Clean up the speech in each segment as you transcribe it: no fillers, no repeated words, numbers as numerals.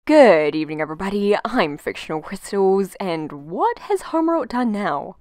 Good evening, everybody. I'm Fictional Crystals, and what has Homeworld done now?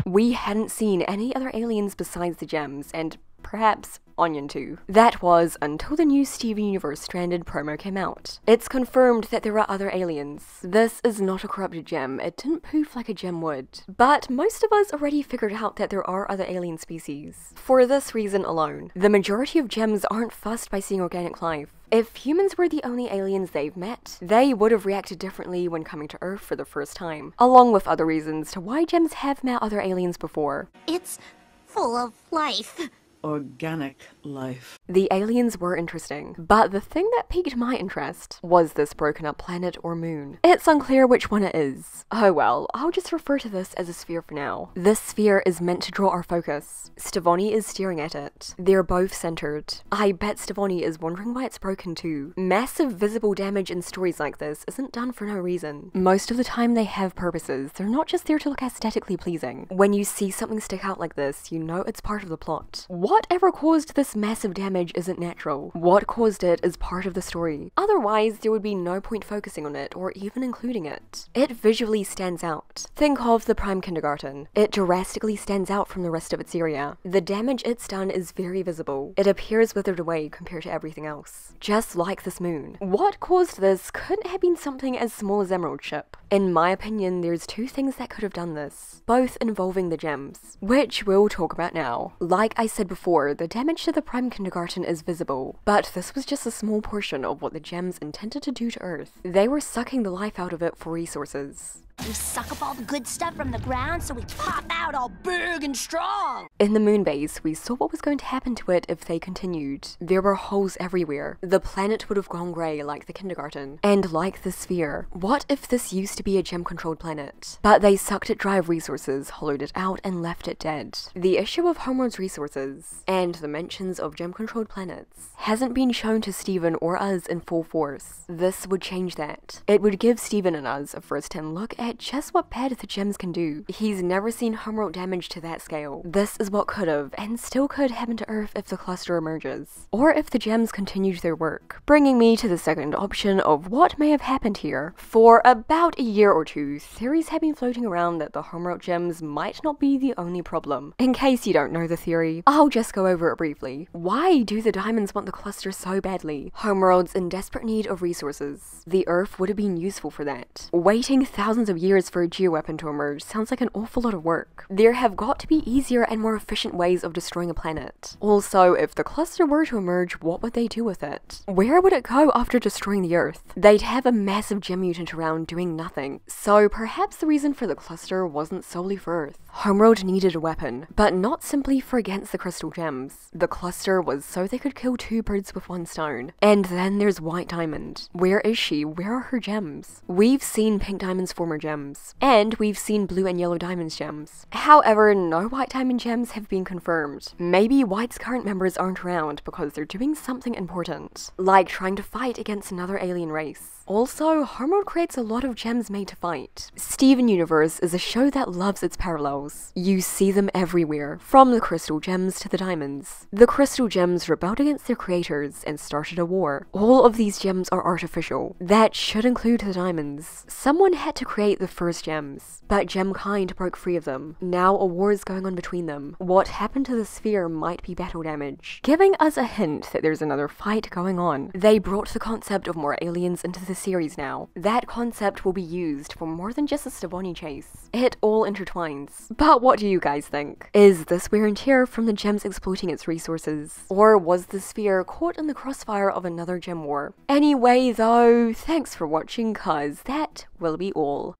We hadn't seen any other aliens besides the gems, and perhaps Onion too. That was until the new Steven Universe Stranded promo came out. It's confirmed that there are other aliens. This is not a corrupted gem, it didn't poof like a gem would. But most of us already figured out that there are other alien species. For this reason alone, the majority of gems aren't fussed by seeing organic life. If humans were the only aliens they've met, they would have reacted differently when coming to Earth for the first time, along with other reasons to why gems have met other aliens before. It's full of life. Organic life. The aliens were interesting, but the thing that piqued my interest was this broken up planet or moon. It's unclear which one it is. Oh well, I'll just refer to this as a sphere for now. This sphere is meant to draw our focus. Stevonnie is staring at it. They're both centered. I bet Stevonnie is wondering why it's broken too. Massive visible damage in stories like this isn't done for no reason. Most of the time they have purposes. They're not just there to look aesthetically pleasing. When you see something stick out like this, you know it's part of the plot. Whatever caused this massive damage isn't natural. What caused it is part of the story. Otherwise, there would be no point focusing on it or even including it. It visually stands out. Think of the Prime Kindergarten. It drastically stands out from the rest of its area. The damage it's done is very visible. It appears withered away compared to everything else. Just like this moon. What caused this couldn't have been something as small as Emerald Ship. In my opinion, there's two things that could have done this, both involving the gems, which we'll talk about now. Like I said before, the damage to the Prime Kindergarten is visible, but this was just a small portion of what the gems intended to do to Earth. They were sucking the life out of it for resources. We suck up all the good stuff from the ground so we pop out all big and strong. In the moon base, we saw what was going to happen to it if they continued. There were holes everywhere. The planet would have gone grey like the kindergarten. And like the sphere. What if this used to be a gem-controlled planet? But they sucked it dry of resources, hollowed it out, and left it dead. The issue of Homeworld's resources, and the mentions of gem-controlled planets, hasn't been shown to Steven or us in full force. This would change that. It would give Steven and us a first-hand look at just what bad the gems can do. He's never seen Homeworld damage to that scale. This is what could have, and still could, happen to Earth if the cluster emerges. Or if the gems continued their work. Bringing me to the second option of what may have happened here. For about a year or two, theories have been floating around that the Homeworld gems might not be the only problem. In case you don't know the theory, I'll just go over it briefly. Why do the diamonds want the cluster so badly? Homeworld's in desperate need of resources. The Earth would have been useful for that. Waiting thousands of years for a geoweapon to emerge sounds like an awful lot of work. There have got to be easier and more efficient ways of destroying a planet. Also, if the cluster were to emerge, what would they do with it? Where would it go after destroying the Earth? They'd have a massive gem mutant around doing nothing. So perhaps the reason for the cluster wasn't solely for Earth. Homeworld needed a weapon, but not simply for against the crystal gems. The cluster was so they could kill two birds with one stone. And then there's White Diamond. Where is she? Where are her gems? We've seen Pink Diamond's former gems, and we've seen Blue and Yellow Diamond's gems. However, no White Diamond gems have been confirmed. Maybe White's current members aren't around because they're doing something important, like trying to fight against another alien race. Also, Homeworld creates a lot of gems made to fight. Steven Universe is a show that loves its parallels. You see them everywhere, from the crystal gems to the diamonds. The crystal gems rebelled against their creators and started a war. All of these gems are artificial. That should include the diamonds. Someone had to create the first gems, but Gemkind broke free of them. Now a war is going on between them. What happened to the sphere might be battle damage, giving us a hint that there's another fight going on. They brought the concept of more aliens into the series now. That concept will be used for more than just a Stevonnie chase. It all intertwines. But what do you guys think? Is this wear and tear from the gems exploiting its resources? Or was the sphere caught in the crossfire of another gem war? Anyway though, thanks for watching, cause that will be all.